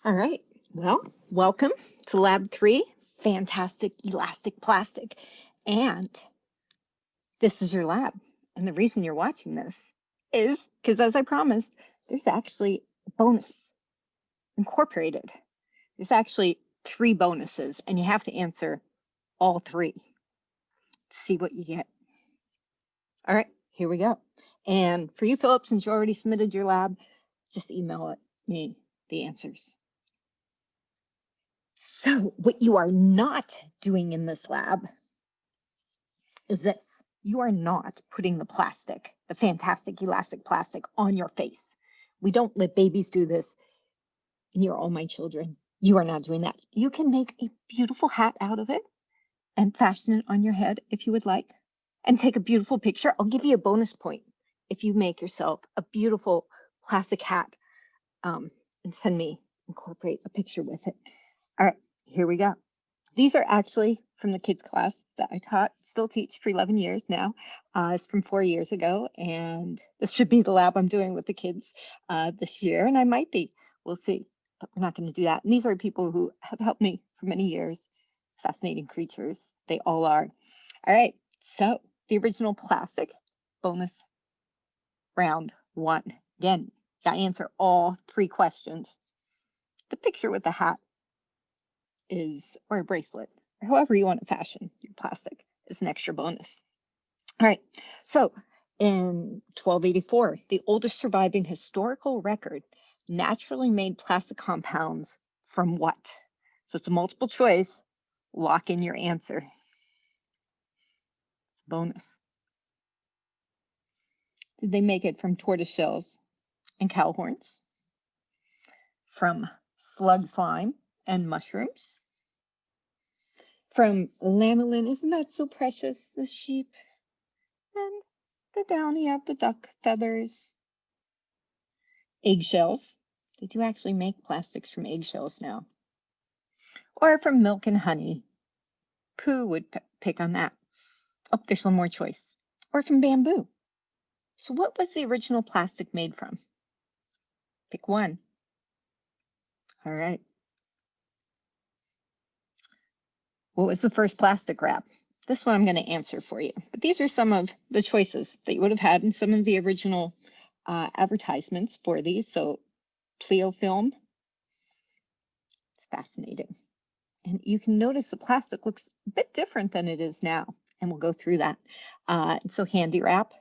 All right. Well, welcome to Lab 3, Fantastic Elastic Plastic. And this is your lab. And the reason you're watching this is because, as I promised, there's actually a bonus incorporated. There's actually 3 bonuses, and you have to answer all 3 to see what you get. All right, here we go. And for you, Philip, since you already submitted your lab, just email me the answers. So what you are not doing in this lab is this. You are not putting the plastic, the fantastic elastic plastic, on your face. We don't let babies do this. And you're all my children. You are not doing that. You can make a beautiful hat out of it and fashion it on your head if you would like, and take a beautiful picture. I'll give you a bonus point if you make yourself a beautiful plastic hat and send me, incorporate a picture with it. All right, here we go. These are actually from the kids class that I taught, still teach for 11 years now. It's from 4 years ago, and this should be the lab I'm doing with the kids this year, and I might be. We'll see, but we're not going to do that. And these are people who have helped me for many years. Fascinating creatures. They all are. All right, so the original plastic, bonus round 1. Again, got to answer all 3 questions. The picture with the hat is, or a bracelet, or however you want to fashion your plastic, is an extra bonus. All right, so in 1284, the oldest surviving historical record naturally made plastic compounds from what? So it's a multiple choice. Lock in your answer. It's a bonus. Did they make it from tortoise shells and cow horns? From slug slime and mushrooms? From lanolin, isn't that so precious, the sheep? And the downy of the duck feathers. Eggshells. They do actually make plastics from eggshells now. Or from milk and honey. Pooh would pick on that. Oh, there's one more choice. Or from bamboo. So what was the original plastic made from? Pick one. All right. What was the first plastic wrap? This one I'm going to answer for you. But these are some of the choices that you would have had in some of the original advertisements for these. So Pleo film. It's fascinating. And you can notice the plastic looks a bit different than it is now. And we'll go through that. So Handy Wrap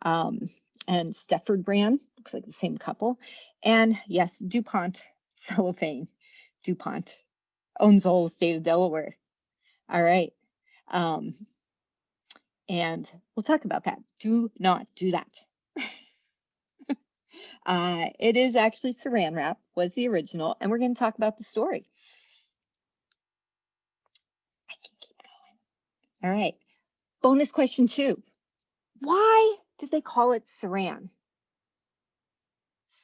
and Stefford brand, looks like the same couple. And yes, DuPont cellophane. DuPont owns the whole state of Delaware. All right. And we'll talk about that. Do not do that. It is actually Saran Wrap, was the original, and we're going to talk about the story. I can keep going. All right. Bonus question 2. Why did they call it Saran?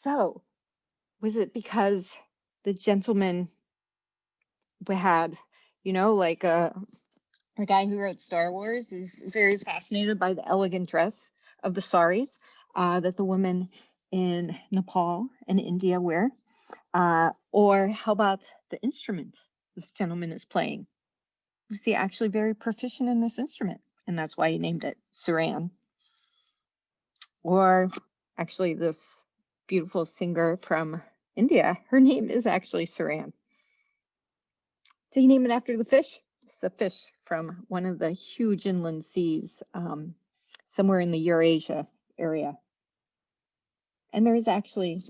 So, was it because the gentleman had, like a guy who wrote Star Wars is very fascinated by the elegant dress of the saris that the women in Nepal and India wear? Or how about the instrument this gentleman is playing? Was he actually very proficient in this instrument? And that's why he named it Saran. Or actually this beautiful singer from India, her name is actually Saran. Did he name it after the fish? It's a fish from one of the huge inland seas somewhere in the Eurasia area. And there is actually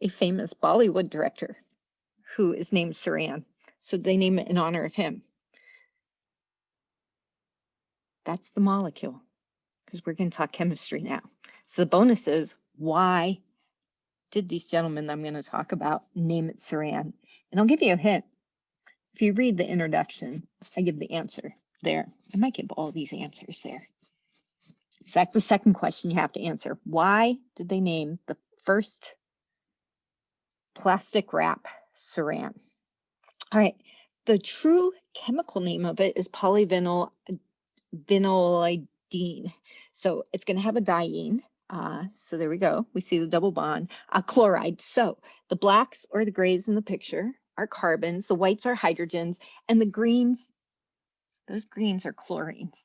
a famous Bollywood director who is named Saran. So they name it in honor of him. That's the molecule, because we're going to talk chemistry now. So the bonus is, why did these gentlemen I'm going to talk about name it Saran? And I'll give you a hint. If you read the introduction, I give the answer there. I might give all these answers there. So that's the second question you have to answer. Why did they name the first plastic wrap Saran? All right. The true chemical name of it is polyvinyl vinylidene. So it's going to have a diene. So there we go. We see the double bond. Chloride. So the blacks or the grays in the picture are carbons, the whites are hydrogens, and the greens, those greens are chlorines.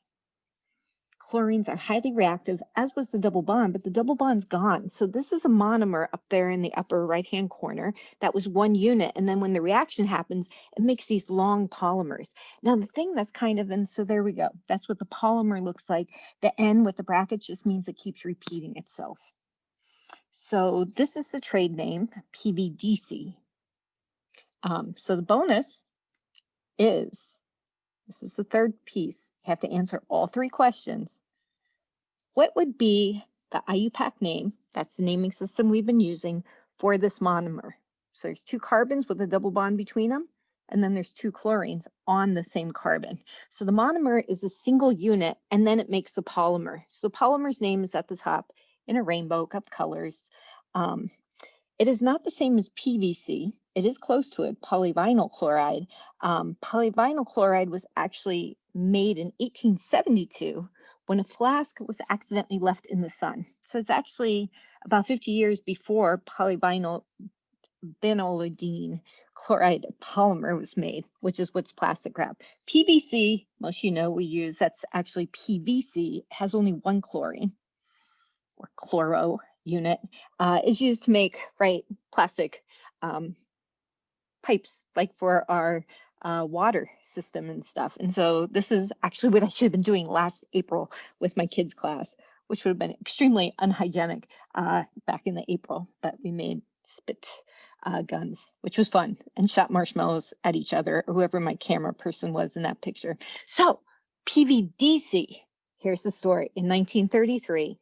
Chlorines are highly reactive, as was the double bond, but the double bond's gone. So this is a monomer up there in the upper right-hand corner. That was one unit. And then when the reaction happens, it makes these long polymers. Now, the thing that's kind of, and so there we go. That's what the polymer looks like. The N with the brackets just means it keeps repeating itself. So this is the trade name, PVDC. So the bonus is, this is the third piece. You have to answer all three questions. What would be the IUPAC name? That's the naming system we've been using for this monomer. So there's two carbons with a double bond between them, and then there's two chlorines on the same carbon. So the monomer is a single unit, and then it makes the polymer. So the polymer's name is at the top in a rainbow of colors. It is not the same as PVC. It is close to it, polyvinyl chloride. Polyvinyl chloride was actually made in 1872 when a flask was accidentally left in the sun. So it's actually about 50 years before polyvinyl chloride polymer was made, which is what's plastic wrap. PVC, most of you know we use, that's actually PVC, has only one chlorine or chloro unit, is used to make, right, plastic pipes, like for our water system and stuff. And so this is actually what I should have been doing last April with my kids' class, which would have been extremely unhygienic back in the April, but we made spit guns, which was fun, and shot marshmallows at each other, or whoever my camera person was in that picture. So PVDC, here's the story. In 1933,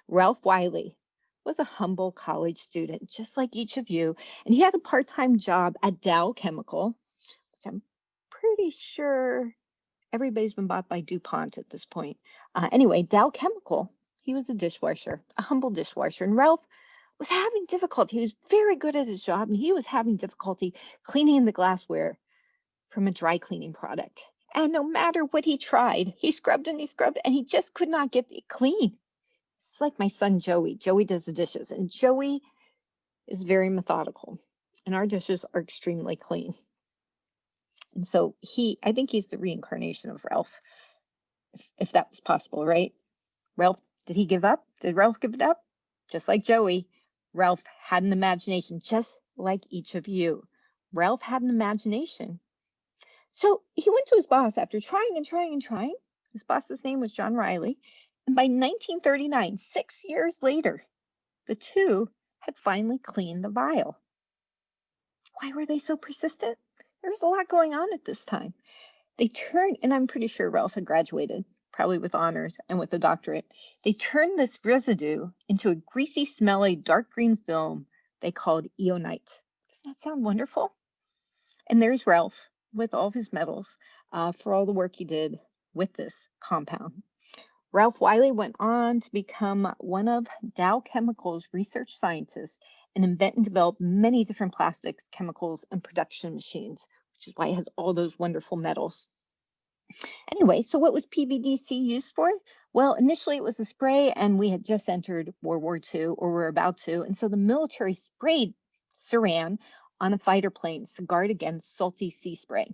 Ralph Wiley was a humble college student, just like each of you, and he had a part-time job at Dow Chemical, which I'm pretty sure everybody's been bought by DuPont at this point. Anyway, Dow Chemical, he was a dishwasher, a humble dishwasher, and Ralph was having difficulty. He was very good at his job, and he was having difficulty cleaning the glassware from a dry cleaning product. And no matter what he tried, he scrubbed, and he just could not get it clean. It's like my son, Joey. Joey does the dishes, and Joey is very methodical, and our dishes are extremely clean. And so I think he's the reincarnation of Ralph, if that was possible, right? Ralph, did he give up? Did Ralph give it up? Just like Joey, Ralph had an imagination, just like each of you. Ralph had an imagination. So he went to his boss after trying and trying and trying. His boss's name was John Riley. And by 1939, 6 years later, the two had finally cleaned the vial. Why were they so persistent? There was a lot going on at this time. They turned, and I'm pretty sure Ralph had graduated, probably with honors and with a doctorate. They turned this residue into a greasy, smelly, dark green film they called eonite. Doesn't that sound wonderful? And there's Ralph with all of his medals for all the work he did with this compound. Ralph Wiley went on to become one of Dow Chemical's research scientists and invent and develop many different plastics, chemicals, and production machines, which is why it has all those wonderful metals. Anyway, so what was PVDC used for? Well, initially it was a spray, and we had just entered World War II, or we're about to, and so the military sprayed saran on a fighter plane to guard against salty sea spray.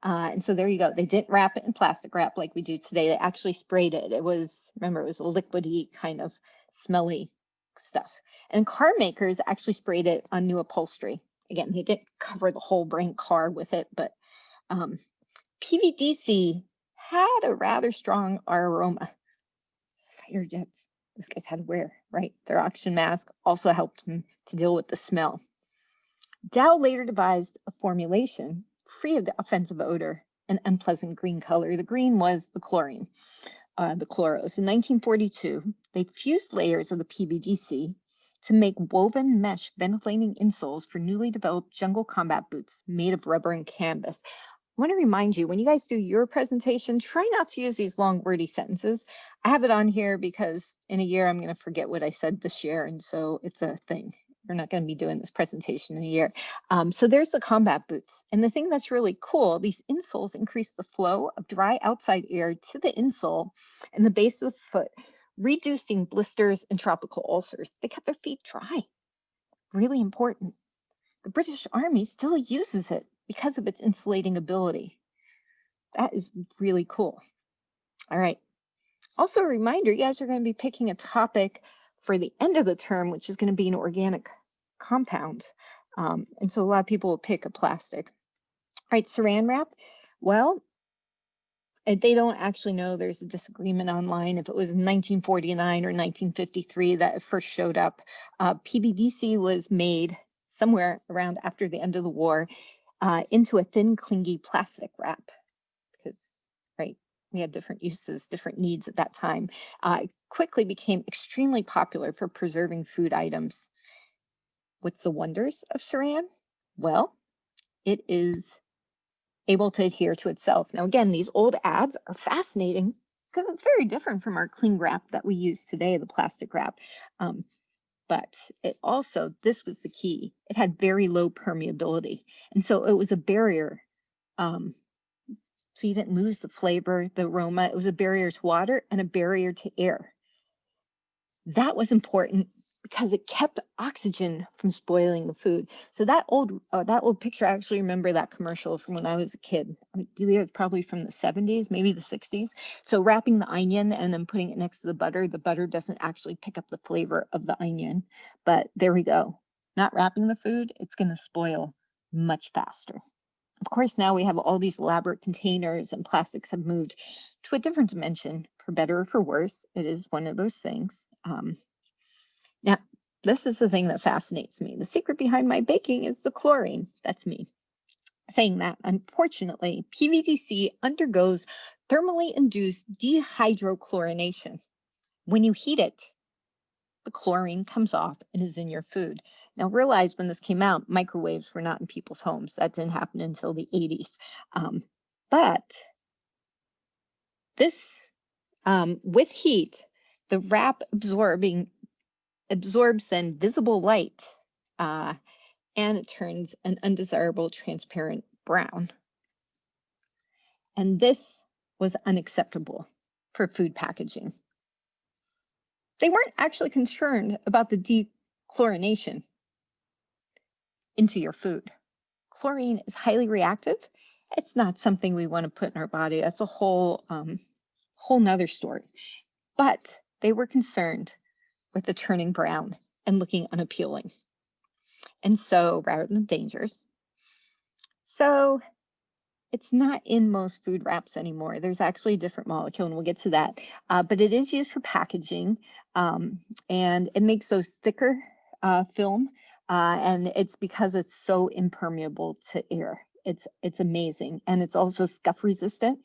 And so there you go. They didn't wrap it in plastic wrap like we do today. They actually sprayed it. Remember, it was a liquidy kind of smelly stuff. And car makers actually sprayed it on new upholstery. Again, they didn't cover the whole brand car with it, but PVDC had a rather strong aroma. Fighter jets, those guys had to wear, right? Their oxygen mask also helped them to deal with the smell. Dow later devised a formulation free of the offensive odor and unpleasant green color. The green was the chlorine, the chloros. In 1942, they fused layers of the PVDC to make woven mesh ventilating insoles for newly developed jungle combat boots made of rubber and canvas. I want to remind you, when you guys do your presentation, try not to use these long wordy sentences. I have it on here because in a year I'm going to forget what I said this year, and so it's a thing. We're not going to be doing this presentation in a year. So there's the combat boots. And the thing that's really cool, these insoles increase the flow of dry outside air to the insole and the base of the foot, reducing blisters and tropical ulcers. They kept their feet dry. Really important. The British Army still uses it because of its insulating ability. That is really cool. All right. Also a reminder, you guys are going to be picking a topic for the end of the term, which is going to be an organic compound. And so a lot of people will pick a plastic. All right, saran wrap. Well, they don't actually know. There's a disagreement online if it was 1949 or 1953 that it first showed up. PVDC was made somewhere around after the end of the war into a thin, clingy plastic wrap because, right, we had different uses, different needs at that time. It quickly became extremely popular for preserving food items. What's the wonders of saran? Well, it is able to adhere to itself. Now, again, these old ads are fascinating because it's very different from our cling wrap that we use today, the plastic wrap. But it also, this was the key, it had very low permeability. And so it was a barrier. So you didn't lose the flavor, the aroma. It was a barrier to water and a barrier to air. That was important because it kept oxygen from spoiling the food. So that old picture, I actually remember that commercial from when I was a kid. I believe it was probably from the 70s, maybe the 60s. So wrapping the onion and then putting it next to the butter doesn't actually pick up the flavor of the onion. But there we go. Not wrapping the food, it's going to spoil much faster. Of course, now we have all these elaborate containers and plastics have moved to a different dimension, for better or for worse. It is one of those things. Now, this is the thing that fascinates me. The secret behind my baking is the chlorine. That's me saying that. Unfortunately, PVDC undergoes thermally induced dehydrochlorination. When you heat it, the chlorine comes off and is in your food. Now, realize when this came out, microwaves were not in people's homes. That didn't happen until the 80s. But this, with heat, the wrap absorbs then visible light, and it turns an undesirable transparent brown. And this was unacceptable for food packaging. They weren't actually concerned about the dechlorination into your food. Chlorine is highly reactive. It's not something we want to put in our body. That's a whole nother story. But they were concerned with the turning brown and looking unappealing. And so, rather than dangerous. So it's not in most food wraps anymore. There's actually a different molecule, and we'll get to that. But it is used for packaging, and it makes those thicker film, and it's because it's so impermeable to air. It's amazing, and it's also scuff resistant.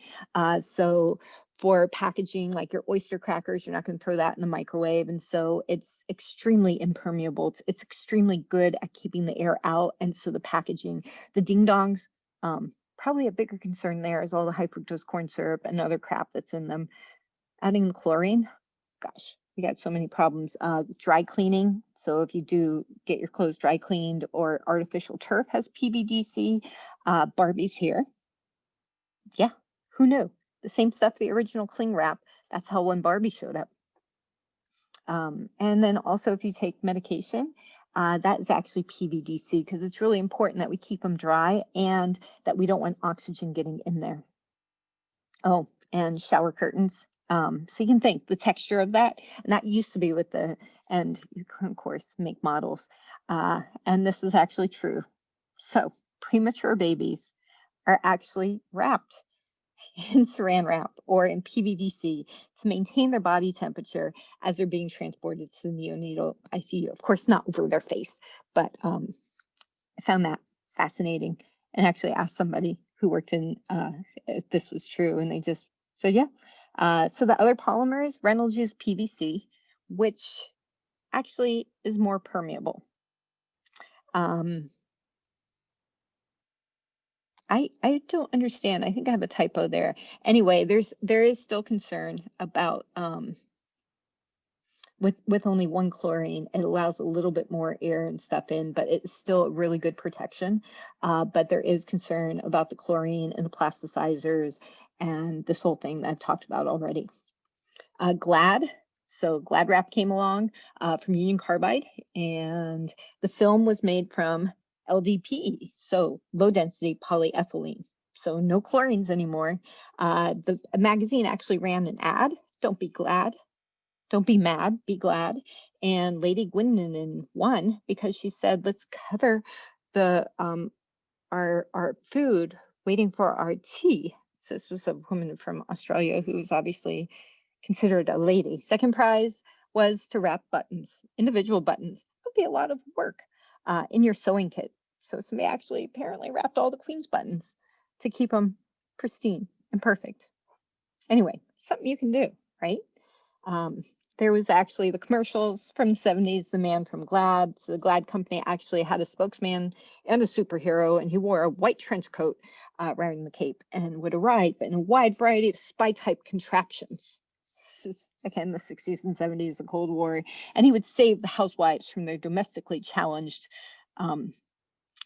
So for packaging, like your oyster crackers, you're not going to throw that in the microwave, and so it's extremely impermeable. It's extremely good at keeping the air out, and so the packaging, the ding dongs. Probably a bigger concern there is all the high fructose corn syrup and other crap that's in them. Adding the chlorine, gosh, we got so many problems. Dry cleaning. So if you do get your clothes dry cleaned, or artificial turf has PVDC. Barbie's here. Yeah, who knew? The same stuff, the original cling wrap. That's how one Barbie showed up. And then also if you take medication, that is actually PVDC because it's really important that we keep them dry and that we don't want oxygen getting in there. Oh, and shower curtains. So you can think the texture of that, and that used to be with and you can of course make models. And this is actually true. So premature babies are actually wrapped in saran wrap or in PVDC to maintain their body temperature as they're being transported to the neonatal ICU. Of course, not over their face, but I found that fascinating and actually asked somebody who worked in if this was true, and they just said, yeah. So the other polymers, Reynolds used PVC, which actually is more permeable. I don't understand. I think I have a typo there. Anyway, there is still concern about with only one chlorine. It allows a little bit more air and stuff in, but it's still really good protection. But there is concern about the chlorine and the plasticizers and this whole thing that I've talked about already. Glad. So Glad Wrap came along from Union Carbide, and the film was made from LDPE, so low density polyethylene. So no chlorines anymore. The magazine actually ran an ad. Don't be glad. Don't be mad, be glad. And Lady Gwynnon won because she said, let's cover the our food waiting for our tea. So this was a woman from Australia who was obviously considered a lady. Second prize was to wrap buttons, individual buttons. It could be a lot of work in your sewing kit. So somebody actually apparently wrapped all the Queen's buttons to keep them pristine and perfect. Anyway, something you can do, right? There was actually the commercials from the 70s, the man from Glad. So the Glad company actually had a spokesman and a superhero, and he wore a white trench coat wearing the cape and would arrive in a wide variety of spy-type contraptions. This is, again, the 60s and 70s, the Cold War. And he would save the housewives from their domestically challenged,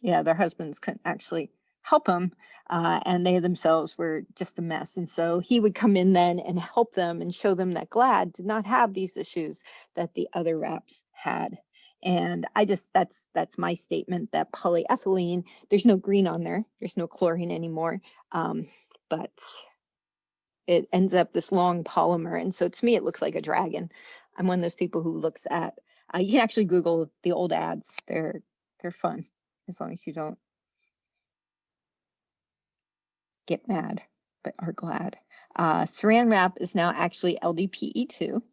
their husbands couldn't actually help them, and they themselves were just a mess. And so he would come in then and help them and show them that Glad did not have these issues that the other wraps had. And that's my statement, that polyethylene, there's no green on there, there's no chlorine anymore, but it ends up this long polymer. And so to me, it looks like a dragon. I'm one of those people who looks at, you can actually Google the old ads. They're fun, as long as you don't get mad, but are glad. Saran wrap is now actually LDPE2.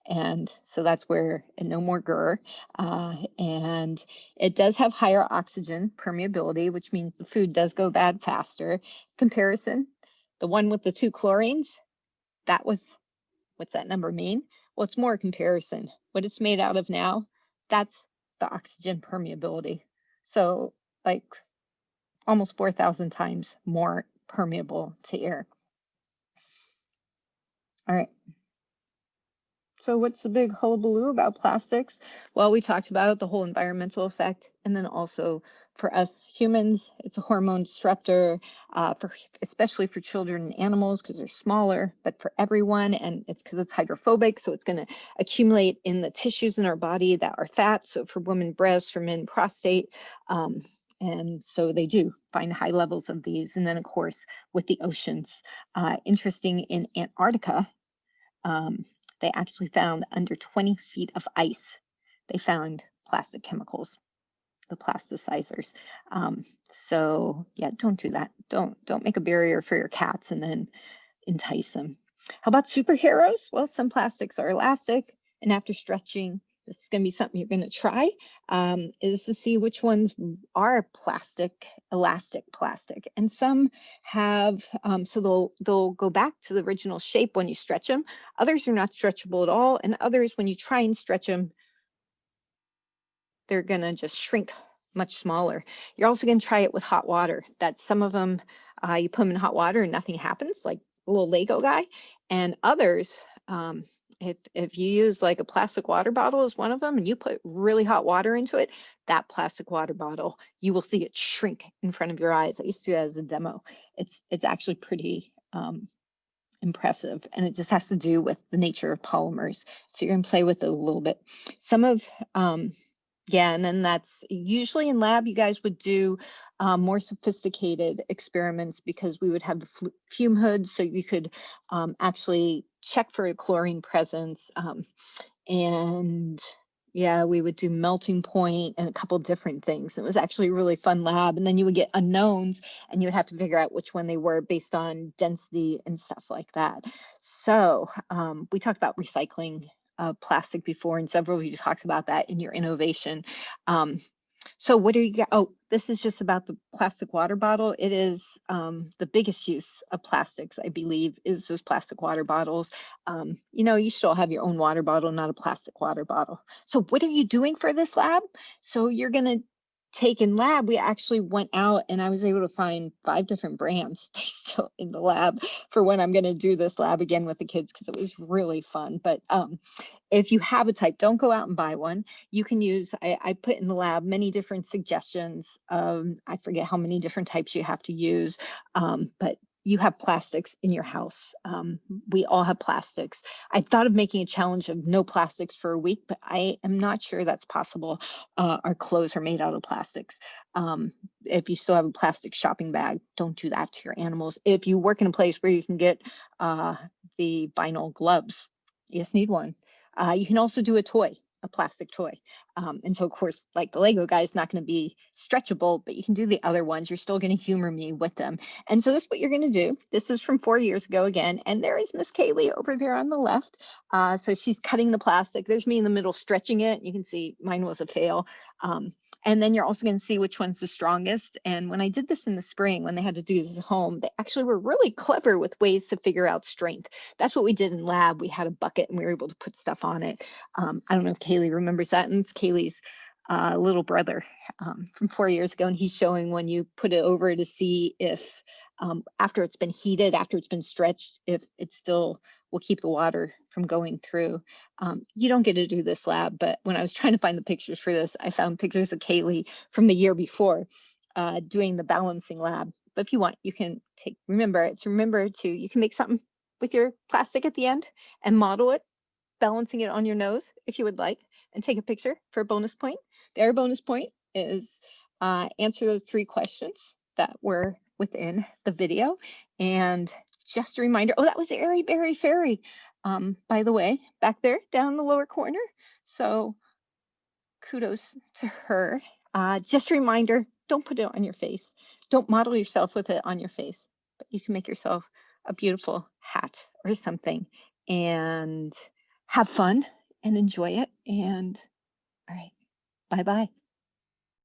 And so that's where, and no more GUR. And it does have higher oxygen permeability, which means the food does go bad faster. Comparison, the one with the 2 chlorines, that was, what's that number mean? Well, it's more a comparison. What it's made out of now, that's the oxygen permeability. So like almost 4,000 times more permeable to air. All right. So what's the big hullabaloo about plastics? Well, we talked about the whole environmental effect, and then also for us humans, it's a hormone disruptor, especially for children and animals because they're smaller, but for everyone, and it's because it's hydrophobic, so it's going to accumulate in the tissues in our body that are fat. So for women, breasts, for men, prostate. And so they do find high levels of these. And then, of course, with the oceans, interesting in Antarctica, they actually found under 20 feet of ice, they found plastic chemicals, the plasticizers. So yeah, don't do that. Don't make a barrier for your cats and then entice them. How about superheroes? Well, some plastics are elastic, and after stretching, this is going to be something you're going to try, is to see which ones are elastic plastic. And some have, so they'll go back to the original shape when you stretch them. Others are not stretchable at all. And others, when you try and stretch them, they're going to just shrink much smaller. You're also going to try it with hot water. That some of them, you put them in hot water and nothing happens, like a little Lego guy. And others, if you use like a plastic water bottle as one of them and you put really hot water into it, that plastic water bottle, you will see it shrink in front of your eyes. I used to do that as a demo. It's actually pretty impressive, and it just has to do with the nature of polymers. So you're going to play with it a little bit. Some of yeah, and then that's usually in lab, you guys would do more sophisticated experiments because we would have the fume hood, so you could actually check for a chlorine presence. And yeah, we would do melting point and a couple different things. It was actually a really fun lab. And then you would get unknowns and you would have to figure out which one they were based on density and stuff like that. So we talked about recycling plastic before, and several of you talked about that in your innovation. So what do you get? Oh, this is just about the plastic water bottle. It is the biggest use of plastics, I believe, is those plastic water bottles. You still have your own water bottle, not a plastic water bottle. So what are you doing for this lab? So you're going to take in lab, we actually went out and I was able to find 5 different brands still in the lab for when I'm going to do this lab again with the kids, because it was really fun. But if you have a type, don't go out and buy one. You can use, I put in the lab many different suggestions. I forget how many different types you have to use, but you have plastics in your house. We all have plastics. I thought of making a challenge of no plastics for a week, but I am not sure that's possible. Our clothes are made out of plastics. If you still have a plastic shopping bag, don't do that to your animals. If you work in a place where you can get the vinyl gloves, you just need one. You can also do a toy, a plastic toy. And so, of course, like the Lego guy is not going to be stretchable, but you can do the other ones. You're still going to humor me with them. And so this is what you're going to do. This is from 4 years ago again. And there is Miss Kaylee over there on the left. So she's cutting the plastic. There's me in the middle stretching it. You can see mine was a fail. And then you're also going to see which one's the strongest. And when I did this in the spring, when they had to do this at home, they actually were really clever with ways to figure out strength. That's what we did in lab. We had a bucket and we were able to put stuff on it. I don't know if Kaylee remembers that. And it's Kaylee's little brother from 4 years ago. And he's showing when you put it over to see if after it's been heated, after it's been stretched, if it still will keep the water from going through. You don't get to do this lab, but when I was trying to find the pictures for this, I found pictures of Kaylee from the year before doing the balancing lab. But if you want, you can remember you can make something with your plastic at the end and model it, balancing it on your nose if you would like, and take a picture for a bonus point. Their bonus point is answer those 3 questions that were within the video. And just a reminder, oh, that was Airy Berry Fairy, by the way, back there down in the lower corner. So kudos to her. Just a reminder, don't put it on your face. Don't model yourself with it on your face, but you can make yourself a beautiful hat or something and have fun and enjoy it. And all right, bye-bye.